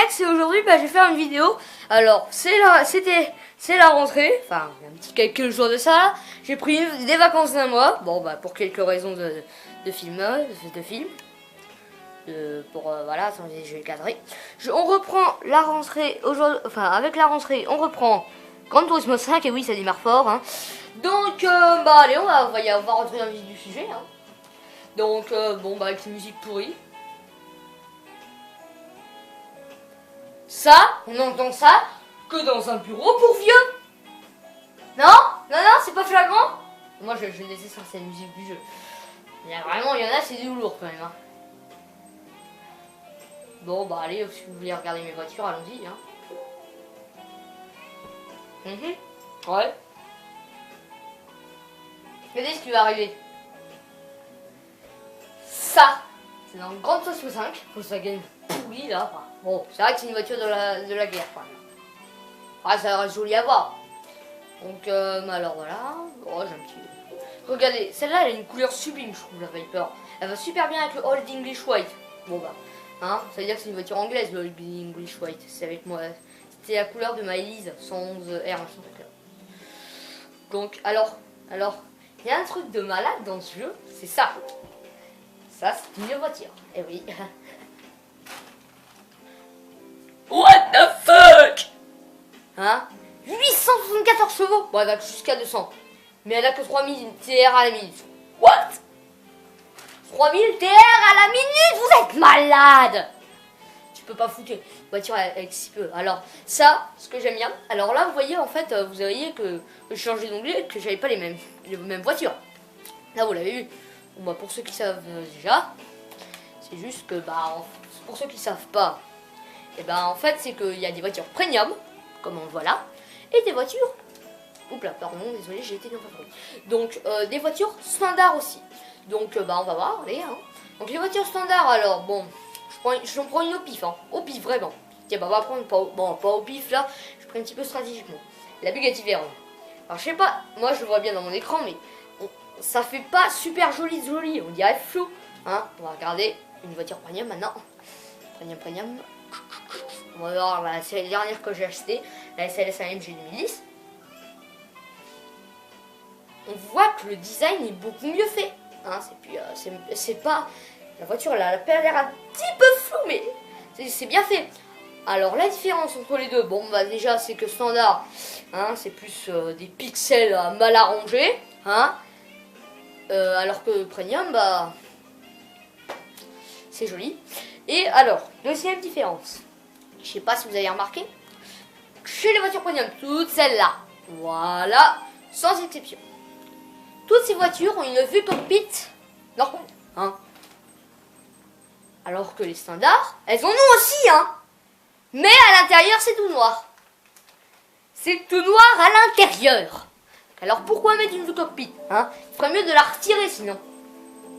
Nex et aujourd'hui je vais faire une vidéo. Alors c'est la rentrée, enfin il y a un petit quelques jours de ça. J'ai pris des vacances d'un mois. Bon bah pour quelques raisons de film, voilà, attendez, je vais le cadrer. On reprend la rentrée aujourd'hui, enfin avec la rentrée on reprend Gran Turismo 5 et oui ça démarre fort. Hein. Donc bah allez on va rentrer dans le vif du sujet. Hein. Donc bon bah avec une musique pourrie. Ça, on entend ça que dans un bureau pour vieux. Non, c'est pas flagrant. Moi, je déteste cette musique du jeu. Il y en a, c'est du lourd quand même. Hein. Bon, bah allez, si vous voulez regarder mes voitures, allons-y. Hein. Ouais. Regardez ce qui va arriver. Ça, c'est dans le Gran Turismo 5, Volkswagen pourri là. Enfin, bon, c'est vrai que c'est une voiture de la guerre. Ah, ça reste joli à voir. Donc, alors voilà. Oh, j'ai un petit. Regardez, celle-là, elle a une couleur sublime, je trouve, la Viper. Elle va super bien avec le Old English White. Bon, bah, hein, ça veut dire que c'est une voiture anglaise, le Old English White. C'est avec moi. C'était la couleur de ma Elise 111R. Donc, alors, il y a un truc de malade dans ce jeu, c'est ça. Ça, c'est une voiture. Eh oui. What the fuck? Hein? 874 chevaux. Bon, elle va jusqu'à 200. Mais elle a que 3000 TR à la minute. What? 3000 TR à la minute? Vous êtes malade! Tu peux pas foutre une voiture avec si peu. Alors, ça, ce que j'aime bien. Alors là, vous voyez, en fait, vous voyez que je changeais d'onglet et que j'avais pas les mêmes voitures. Là, vous l'avez vu. Bon, bah, pour ceux qui savent déjà, c'est juste que, bah, pour ceux qui savent pas, et ben en fait, c'est qu'il y a des voitures premium, comme on le voit là, et des voitures. Oups là, pardon, désolé, j'ai été dans pas trop. Donc, des voitures standards aussi. Donc, bah, on va voir, allez, hein. Donc, les voitures standards, alors, bon, j'en prends une au pif, hein. Au pif, vraiment. Tiens, bah, on va prendre, pas au pif, là, je prends un petit peu stratégiquement. La Bugatti Veyron. Alors, je sais pas, moi, je le vois bien dans mon écran, mais ça fait pas super joli, on dirait flou, hein. On va regarder une voiture premium maintenant. Premium. On va voir la série dernière que j'ai achetée, la SLS AMG 2010. On voit que le design est beaucoup mieux fait. Hein, c'est pas... La voiture, elle a l'air un petit peu floue, mais c'est bien fait. Alors, la différence entre les deux, bon, bah déjà, c'est que standard, hein, c'est plus des pixels mal arrangés. Hein, alors que premium, bah... c'est joli. Et alors, deuxième différence. Je sais pas si vous avez remarqué. Chez les voitures premium, toutes celles-là, voilà, sans exception. Toutes ces voitures ont une vue cockpit normale, hein. Alors que les standards, elles en ont aussi, hein. Mais à l'intérieur, c'est tout noir. C'est tout noir à l'intérieur. Alors pourquoi mettre une vue cockpit, hein? Il ferait mieux de la retirer sinon.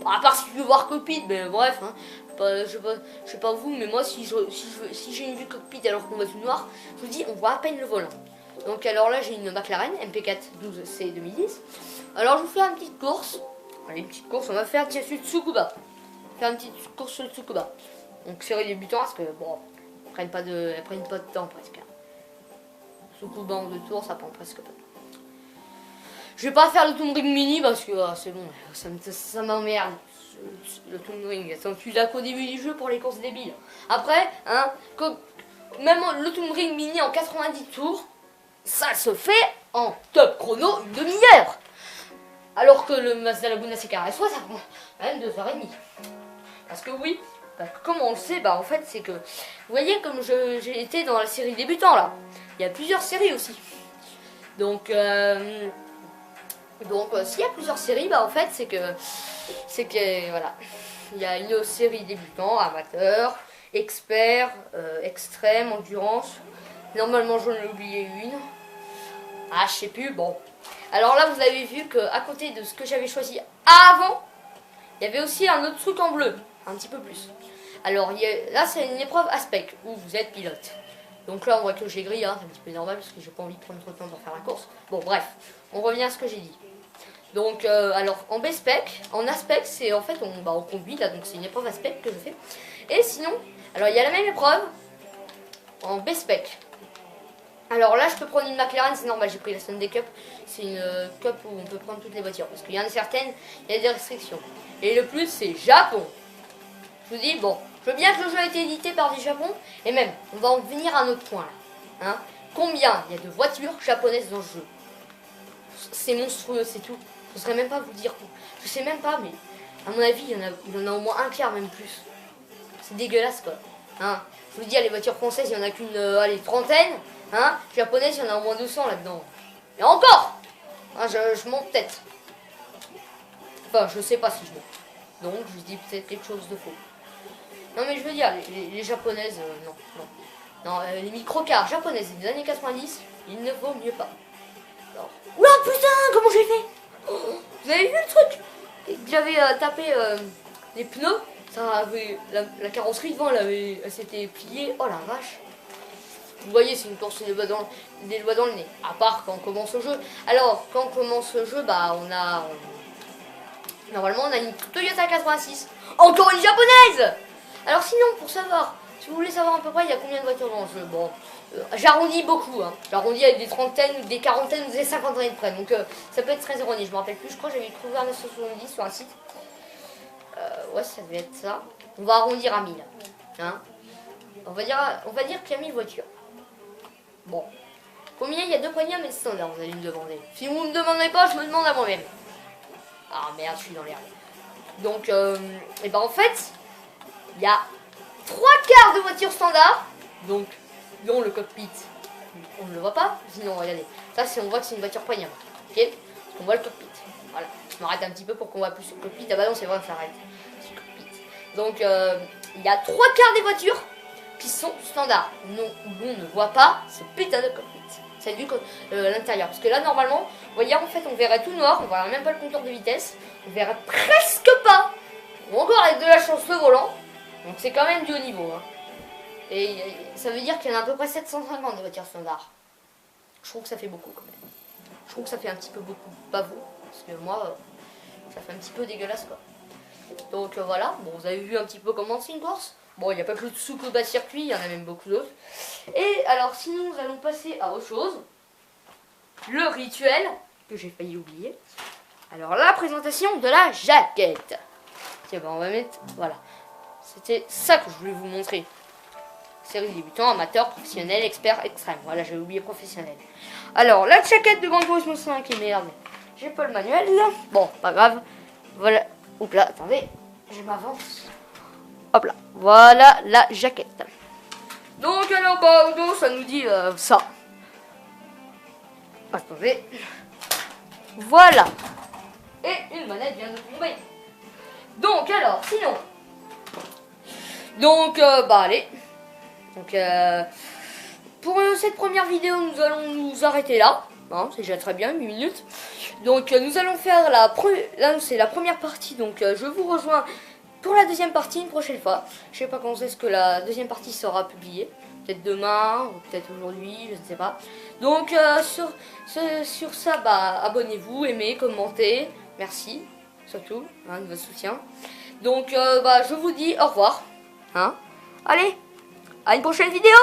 À part si tu veux voir cockpit, mais bref, hein. Je sais pas vous, mais moi si j'ai une vue cockpit alors qu'on voit tout noir, je vous dis on voit à peine le volant. Donc alors là j'ai une McLaren MP4 12C 2010. Alors je vous fais une petite course. Allez, une petite course, on va faire sur le Tsukuba. Faire une petite course sur le Tsukuba. Donc série débutant parce que bon, elles prennent pas de temps presque. Tsukuba en 2 tours, ça prend presque pas de temps. Je vais pas faire le Toon Ring Mini parce que c'est bon, ça m'emmerde. Le Toon Ring, ça tue là qu'au début du jeu pour les courses débiles. Après, hein, même le Toon Ring Mini en 90 tours, ça se fait en top chrono une demi-heure. Alors que le Mazda Laguna CKR-S, ça prend même 2h30. Parce que oui, comme on le sait, bah en fait c'est que, vous voyez comme j'ai été dans la série débutant là, il y a plusieurs séries aussi. Donc s'il y a plusieurs séries, bah en fait c'est que voilà, il y a une série débutant, amateur, expert, extrême, endurance. Normalement j'en ai oublié une. Ah je sais plus, bon. Alors là vous avez vu que à côté de ce que j'avais choisi avant, il y avait aussi un autre truc en bleu, un petit peu plus. Alors là c'est une épreuve aspect où vous êtes pilote. Donc là on voit que j'ai gris, hein, c'est un petit peu normal parce que j'ai pas envie de prendre trop de temps pour faire la course. Bon bref, on revient à ce que j'ai dit. Donc alors en B-spec, en aspect c'est en fait on conduit là, donc c'est une épreuve aspect que je fais. Et sinon, alors il y a la même épreuve, en B-Spec. Alors là, je peux prendre une McLaren, c'est normal, j'ai pris la Sunday Cup. C'est une cup où on peut prendre toutes les voitures. Parce qu'il y en a certaines, il y a des restrictions. Et le plus, c'est Japon. Je vous dis, bon, je veux bien que le jeu ait été édité par du Japon. Et même, on va en venir à un autre point là. Hein, combien il y a de voitures japonaises dans le jeu? C'est monstrueux, c'est tout. Je ne saurais même pas vous dire. Je sais même pas, mais à mon avis, il y en a au moins un quart, même plus. C'est dégueulasse quoi. Hein, je vous dis, les voitures françaises, il n'y en a qu'une allez, trentaine. Hein, japonaises, il y en a au moins 200 là-dedans. Et encore hein, je monte tête. Enfin, je sais pas si je monte. Donc, je dis peut-être quelque chose de faux. Non, mais je veux dire, les japonaises, non, non. Non, les microcars japonaises des années 90, il ne vaut mieux pas. Alors, oula, putain, comment j'ai fait vous avez vu le truc? J'avais tapé les pneus, ça avait, la carrosserie devant, elle s'était pliée. Oh la vache. Vous voyez, c'est une course des doigts dans le nez. À part quand on commence le jeu. Alors, quand on commence le jeu, bah on a... Normalement, on a une Toyota 86. Encore une japonaise. Alors sinon, pour savoir, si vous voulez savoir à peu près, il y a combien de voitures dans le jeu. Bon, j'arrondis beaucoup. Hein. J'arrondis avec des trentaines, des quarantaines ou des cinquantaines près. Donc ça peut être très erroné. Je me rappelle plus. Je crois que j'avais trouvé un 970 sur un site. Ouais, ça devait être ça. On va arrondir à 1000. Hein. On va dire qu'il y a 1000 voitures. Bon. Combien il y a de poignées à mettre standard, vous allez me demander. Si vous ne me demandez pas, je me demande à moi-même. Ah merde, je suis dans l'air. Donc, et ben en fait, il y a 3/4 de voitures standard. Donc, dont le cockpit, on ne le voit pas. Sinon, regardez. Ça, on voit que c'est une voiture poignée. Ok. Parce qu'on voit le cockpit. Voilà. Je m'arrête un petit peu pour qu'on voit plus le cockpit. Ah bah non, c'est vrai, ça arrête. C'est le cockpit. Donc, il y a 3/4 des voitures qui sont standards. Non, où on ne voit pas ce putain de cockpit. C'est du l'intérieur. Parce que là, normalement, vous voyez, en fait, on verrait tout noir. On verrait même pas le compteur de vitesse. On verrait presque pas. Ou encore avec de la chance le volant. Donc, c'est quand même du haut niveau. Hein. Et ça veut dire qu'il y en a à peu près 750 de voitures standards. Je trouve que ça fait beaucoup quand même. Je trouve que ça fait un petit peu beaucoup. Pas vous. Parce que moi, ça fait un petit peu dégueulasse quoi. Donc voilà. Bon, vous avez vu un petit peu comment c'est une course. Bon, il n'y a pas que le Tsukuba circuit, il y en a même beaucoup d'autres. Et alors, sinon, nous allons passer à autre chose. Le rituel, que j'ai failli oublier. Alors, la présentation de la jaquette. Tiens, ben, on va mettre... Voilà. C'était ça que je voulais vous montrer. Série débutant, amateur, professionnel, expert, extrême. Voilà, j'avais oublié professionnel. Alors, la jaquette de Gran Turismo 5, et merde. J'ai pas le manuel. Bon, pas grave. Voilà. Oups là, attendez. Je m'avance. Hop là, voilà la jaquette. Donc alors bah au dos ça nous dit ça. Attendez. Voilà. Et une manette vient de tomber. Donc alors, sinon. Donc bah allez. Donc pour cette première vidéo nous allons nous arrêter là. Hein, c'est déjà très bien, 8 minutes. Donc nous allons faire là c'est la première partie. Donc je vous rejoins pour la deuxième partie une prochaine fois. Je sais pas quand est-ce que la deuxième partie sera publiée. Peut-être demain, ou peut-être aujourd'hui, je ne sais pas. Donc sur ça, bah, abonnez-vous, aimez, commentez. Merci, surtout, hein, de votre soutien. Donc bah, je vous dis au revoir. Hein. Allez, à une prochaine vidéo.